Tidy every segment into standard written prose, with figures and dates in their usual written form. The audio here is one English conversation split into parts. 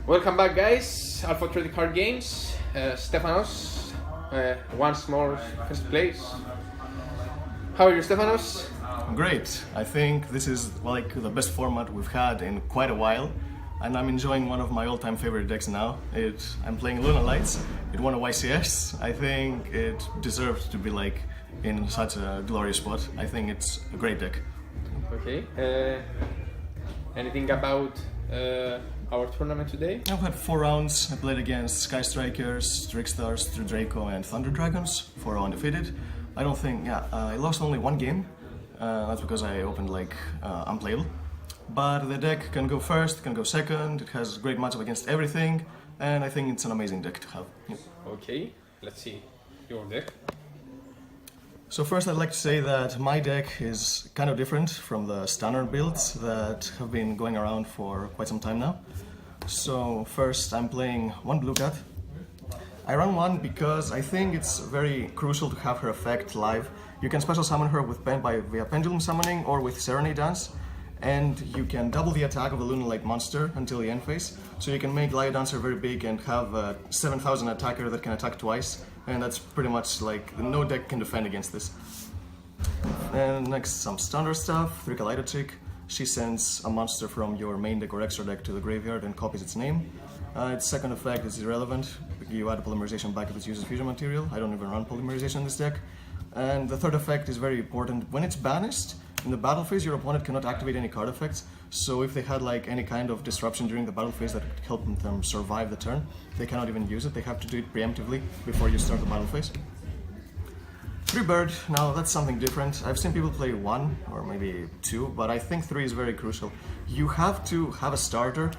Welcome back, guys. Alpha Trading Card Games. Stefanos, once more first place. How are you, Stefanos? Great. I think this is like the best format we've had in quite a while, and I'm enjoying one of my all-time favorite decks now. I'm playing Lunalight. It won a YCS. I think it deserves to be like in such a glorious spot. I think it's a great deck. Okay. Anything about our tournament today? I've had 4 rounds. I played against Sky Strikers, Trickstars, True Draco, and Thunder Dragons, 4 undefeated. I don't think, I lost only 1 game. That's because I opened like unplayable. But the deck can go first, can go second. It has great matchup against everything, and I think it's an amazing deck to have. Yeah. Okay, let's see your deck. So first I'd like to say that my deck is kind of different from the standard builds that have been going around for quite some time now. So first I'm playing 1 blue cat. I run 1 because I think it's very crucial to have her effect live. You can special summon her via pendulum summoning or with Serenade Dance, and you can double the attack of the Lunalight monster until the end phase. So you can make Light Dancer very big and have a 7000 attacker that can attack twice, and that's pretty much like no deck can defend against this. And next, some standard stuff. 3 Kaleidochick. She sends a monster from your main deck or extra deck to the graveyard and copies its name. Its second effect is irrelevant. You add a polymerization back if it uses fusion material. I don't even run polymerization in this deck. And the third effect is very important. When it's banished, in the battle phase, your opponent cannot activate any card effects. So if they had like any kind of disruption during the battle phase that could help them survive the turn, they cannot even use it. They have to do it preemptively before you start the battle phase. 3 bird, now that's something different. I've seen people play 1 or maybe 2, but I think 3 is very crucial. You have to have a starter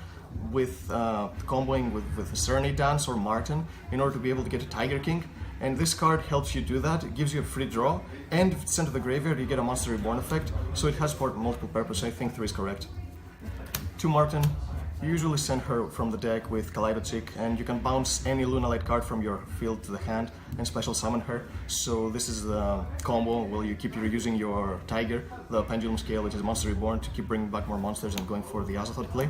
with comboing with a Serenade Dance or Martin in order to be able to get a Tiger King. And this card helps you do that. It gives you a free draw, and if it's sent to the graveyard, you get a Monster Reborn effect, so it has multiple purpose. I think 3 is correct. 2 Martin. You usually send her from the deck with Kaleidochick, and you can bounce any Lunalight card from your field to the hand and special summon her. So this is the combo where you keep using your Tiger, the Pendulum Scale, which is Monster Reborn, to keep bringing back more monsters and going for the Azathoth play.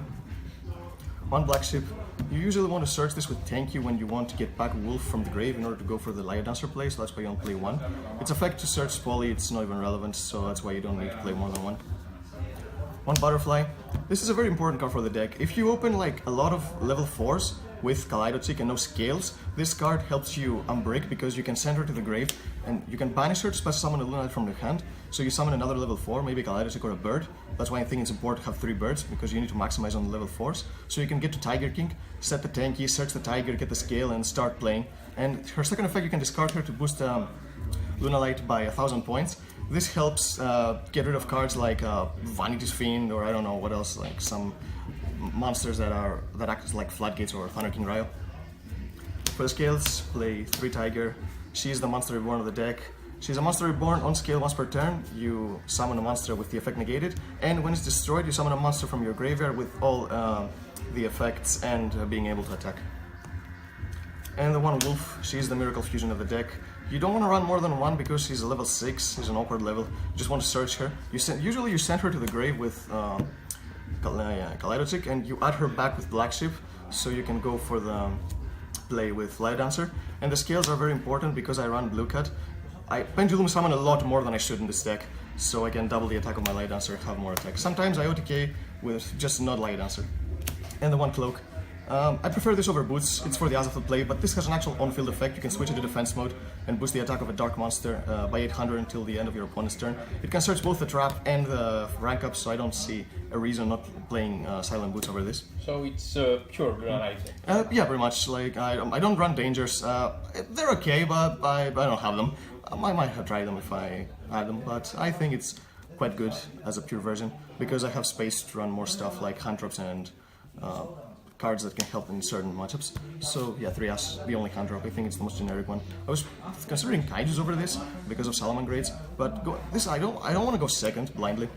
1 Black Ship. You usually want to search this with Thank You when you want to get back Wolf from the grave in order to go for the Light Dancer play, so that's why you only play 1. Its effect to search Spoly, it's not even relevant, so that's why you don't need to play more than 1. 1 Butterfly. This is a very important card for the deck. If you open like a lot of level 4s with Kaleidochick and no scales, this card helps you unbreak because you can send her to the grave and you can banish her to special summon a Lunalight from the hand. So you summon another level 4, maybe Kaleidochick or a bird. That's why I think it's important to have 3 birds, because you need to maximize on the level 4s. So you can get to Tiger King, set the Tanky, search the Tiger, get the scale, and start playing. And her second effect, you can discard her to boost Lunalight by 1000 points. This helps get rid of cards like Vanity's Fiend, or I don't know what else, like some monsters that act as like Floodgates or Thunder King Ryo. For the scales, play 3 Tiger. She's the Monster Reborn of the deck. She's a Monster Reborn on scale once per turn. You summon a monster with the effect negated, and when it's destroyed, you summon a monster from your graveyard with all the effects and being able to attack. And the 1 Wolf, she's the Miracle Fusion of the deck. You don't want to run more than 1 because she's a level 6, she's an awkward level. You just want to search her. Usually you send her to the grave with Kaleidochick, and you add her back with Black Ship, so you can go for the play with Light Dancer. And the scales are very important because I run Blue Cat. I pendulum summon a lot more than I should in this deck, so I can double the attack of my Light Dancer, have more attack. Sometimes I OTK with just not Light Dancer. And the 1 Cloak. I prefer this over Boots. It's for the Azathoth play, but this has an actual on-field effect. You can switch it to defense mode and boost the attack of a dark monster by 800 until the end of your opponent's turn. It can search both the trap and the rank up, so I don't see a reason not playing Silent Boots over this. So it's pure Lunalight. Yeah, pretty much. Like I don't run dangers. They're okay, but I don't have them. I might have tried them if I had them, but I think it's quite good as a pure version because I have space to run more stuff like hand drops and cards that can help in certain matchups. So yeah, 3-As, the only hand drop. I think it's the most generic one. I was considering Kaijus over this because of Salamangreats, but I don't want to go second blindly.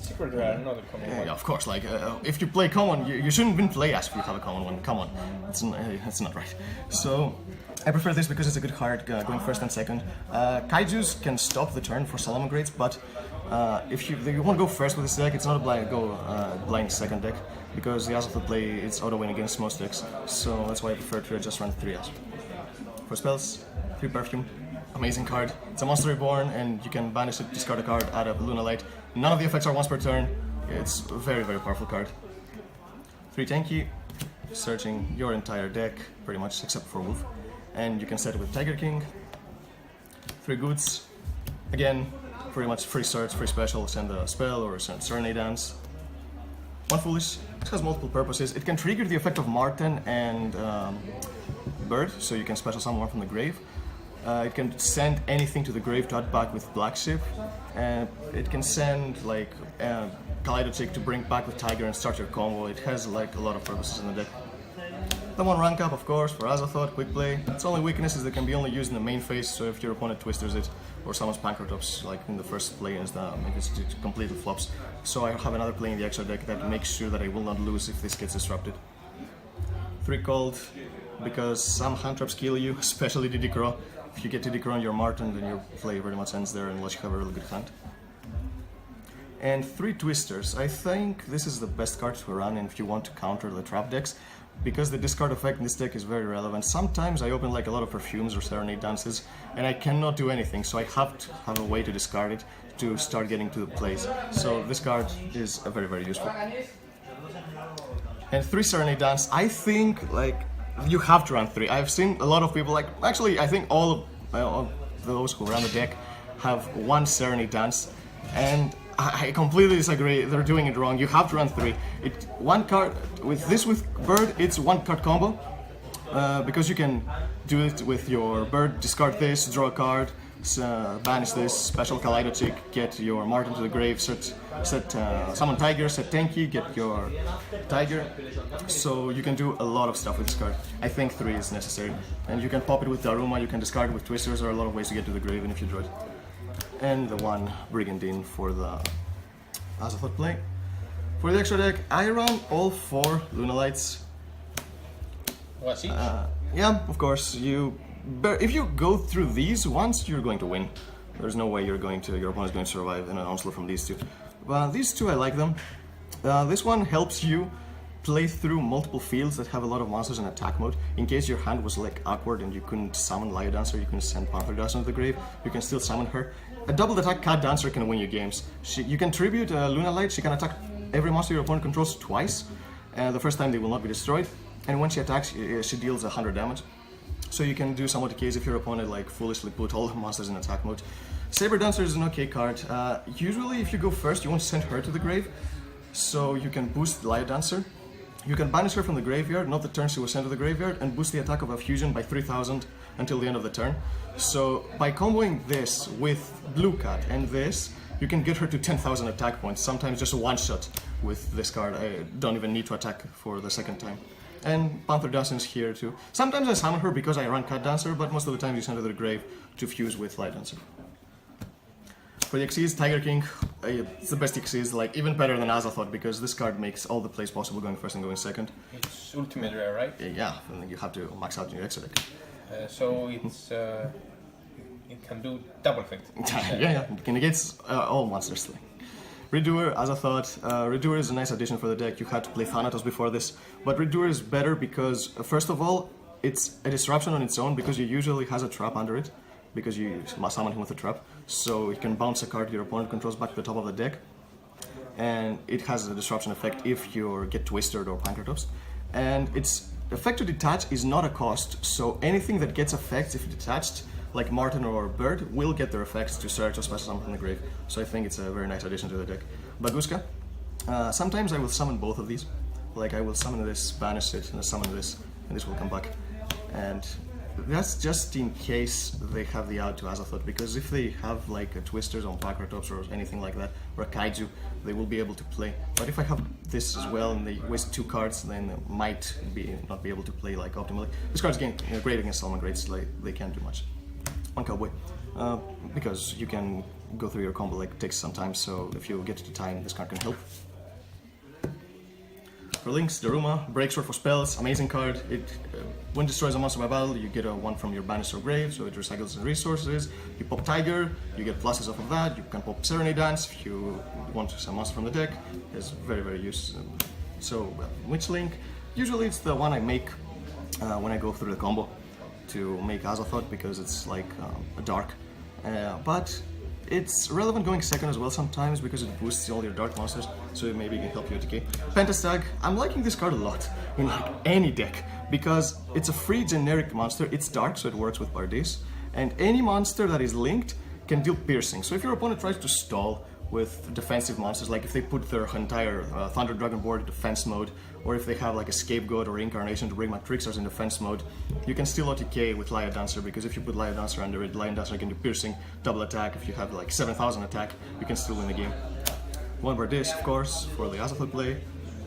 Secret rare, not a common one. Yeah, of course. Like if you play common, you shouldn't even play as if you have a common one. Come on, that's not right. So I prefer this because it's a good card going first and second. Kaijus can stop the turn for Salamangreats, but if you want to go first with this deck, it's not a blind second deck, because the Azathoth play it's auto win against most decks, so that's why I prefer to just run 3 As. For spells, 3 Perfume, amazing card. It's a monster reborn, and you can banish it, discard a card, add a Lunalight. None of the effects are once per turn. It's a very, very powerful card. 3 Tanky, searching your entire deck, pretty much, except for Wolf. And you can set it with Tiger King. 3 Goods, again, pretty much free search, free special, send a spell or send Serenade Dance. 1 Foolish, this has multiple purposes. It can trigger the effect of Marten and Bird, so you can special summon one from the grave. It can send anything to the grave to add back with Black Ship. And it can send like Kaleidochick to bring back with Tiger and start your combo. It has like a lot of purposes in the deck. The 1 rank up, of course, for Azathoth, quick play. Its only weakness is that it can be only used in the main phase, so if your opponent twisters it or summons Pancratops like in the first play, it completely flops. So I have another play in the extra deck that makes sure that I will not lose if this gets disrupted. 3 Cold, because some hand traps kill you, especially DD Crow. If you get DD Crow on your Marten, then your play pretty much ends there unless you have a really good hand. And 3 Twisters. I think this is the best card to run if you want to counter the trap decks, because the discard effect in this deck is very relevant. Sometimes I open like a lot of Perfumes or Serenade Dances and I cannot do anything, so I have to have a way to discard it to start getting to the plays. So this card is very, very useful. And 3 Serenade Dance, I think like you have to run 3. I've seen a lot of people like, actually I think all of those who run the deck have 1 Serenade Dance, and I completely disagree. They're doing it wrong. You have to run 3. One card with Bird, it's 1 card combo, because you can do it with your Bird, discard this, draw a card, banish this, special Kaleidochick, get your Marten to the grave, summon Tiger, set Tanky, get your Tiger. So you can do a lot of stuff with this card. I think 3 is necessary, and you can pop it with Daruma, you can discard it with Twisters. There are a lot of ways to get to the grave, even if you draw it. And the 1 Brigandine for the Azathoth play. For the extra deck, I run all 4 Lunalights. What's each? Yeah, of course. If you go through these once, you're going to win. There's no way your opponent's going to survive in an onslaught from these 2. But these 2, I like them. This one helps you play through multiple fields that have a lot of monsters in attack mode. In case your hand was like awkward and you couldn't summon Lyo Dancer, you can send Panther Dancer into the grave, you can still summon her. A double attack Cat Dancer can win you games. You can tribute Lunalight, she can attack every monster your opponent controls twice. The first time they will not be destroyed, and when she attacks, she deals 100 damage. So you can do somewhat the case if your opponent like foolishly put all the monsters in attack mode. Saber Dancer is an okay card. Usually if you go first, you want to send her to the grave, so you can boost Lyo Dancer. You can banish her from the graveyard, not the turn she was sent to the graveyard, and boost the attack of a fusion by 3000 until the end of the turn. So by comboing this with Blue Cat and this, you can get her to 10,000 attack points, sometimes just a one-shot with this card. I don't even need to attack for the second time. And Panther Dancer is here too. Sometimes I summon her because I run Cat Dancer, but most of the time you send her to the grave to fuse with Lyo Dancer. For the Xyz, Tiger King, it's the best Xyz, like even better than Azathoth, because this card makes all the plays possible going first and going second. It's ultimate rare, right? Yeah, and you have to max out your extra deck. So it's it can do double effect. yeah, it can negate all monsters. Redoer, Azathoth. Redoer is a nice addition for the deck. You had to play Thanatos before this, but Redoer is better because, first of all, it's a disruption on its own because it usually has a trap under it, because you must summon him with a trap, so it can bounce a card your opponent controls back to the top of the deck, and it has a disruption effect if you get twisted or Pancratops. And its effect to detach is not a cost, so anything that gets effects if detached, like Marten or Bird, will get their effects to search or special summon from the grave. So I think it's a very nice addition to the deck. Baguska, sometimes I will summon both of these. Like I will summon this, banish it, and summon this, and this will come back. And that's just in case they have the out to Azathoth, because if they have like a Twisters on Pancratops or anything like that, or a Kaiju, they will be able to play. But if I have this as well and they waste 2 cards, then they might not be able to play like optimally. This card's great against Salamangreats, like they can't do much. On Cowboy, because you can go through your combo, like it takes some time, so if you get to the time, this card can help. for links, Daruma, Breaksword for spells, amazing card. It when destroys a monster by battle, you get a one from your banister grave, so it recycles the resources. You pop Tiger, you get pluses off of that. You can pop Serenade Dance if you want some monster from the deck. It's very useful. So Witchlink, usually it's the one I make when I go through the combo to make Azathoth because it's like a dark, but it's relevant going second as well sometimes because it boosts all your dark monsters, so maybe it can help you ATK. Pentastag, I'm liking this card a lot in like any deck because it's a free generic monster, it's dark so it works with Bardiz, and any monster that is linked can deal piercing. So if your opponent tries to stall with defensive monsters, like if they put their entire Thunder Dragon board in defense mode, or if they have like a Scapegoat or Incarnation to bring Matrixers in defense mode, you can still OTK with Lion Dancer, because if you put Lion Dancer under it, Lion Dancer can do piercing, double attack. If you have like 7,000 attack, you can still win the game. One more this, of course, for the Azathoth play.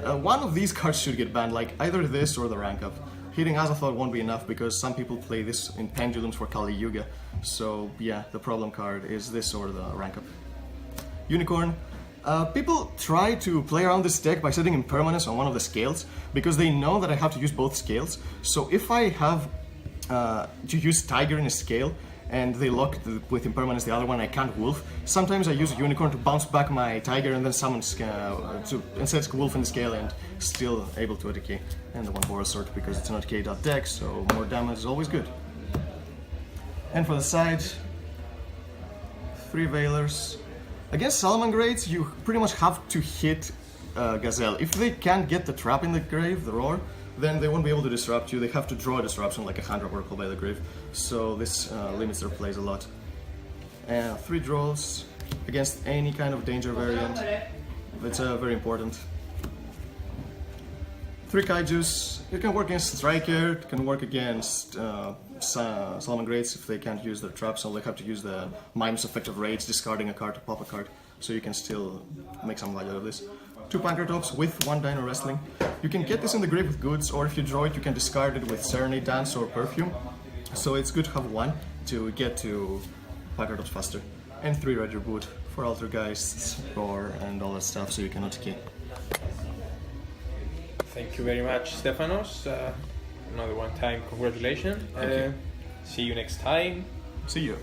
One of these cards should get banned, like either this or the rank up. Hitting Azathoth won't be enough because some people play this in Pendulums for Kali Yuga, so yeah, the problem card is this or the rank up. Unicorn. People try to play around this deck by setting impermanence on one of the scales because they know that I have to use both scales. So if I have to use Tiger in a scale and they lock with impermanence the other one, I can't Wolf. Sometimes I use a Unicorn to bounce back my Tiger and then summon and set Wolf in the scale and still able to ATK. And the one Boral Sword because it's an ATK deck, so more damage is always good. And for the side, 3 Veilers. Against Salamangreats, you pretty much have to hit Gazelle. If they can't get the trap in the grave, the roar, then they won't be able to disrupt you. They have to draw a disruption like a hand Oracle by the grave. So this limits their plays a lot. And 3 draws against any kind of danger variant. It's very important. 3 Kaijus. It can work against Striker, it can work against Salamangreats if they can't use their traps, so they have to use the minus effect of Rage, discarding a card to pop a card, so you can still make some value out of this. 2 Pancratops with 1 Dino Wrestling. You can get this in the grave with goods, or if you draw it, you can discard it with Serenade Dance or Perfume, so it's good to have 1 to get to Pancratops faster. And 3 Red Boot for Altergeists, Roar, and all that stuff, so you can OTK. Thank you very much, Stefanos. Another one time, congratulations. Thank you. See you next time. See you.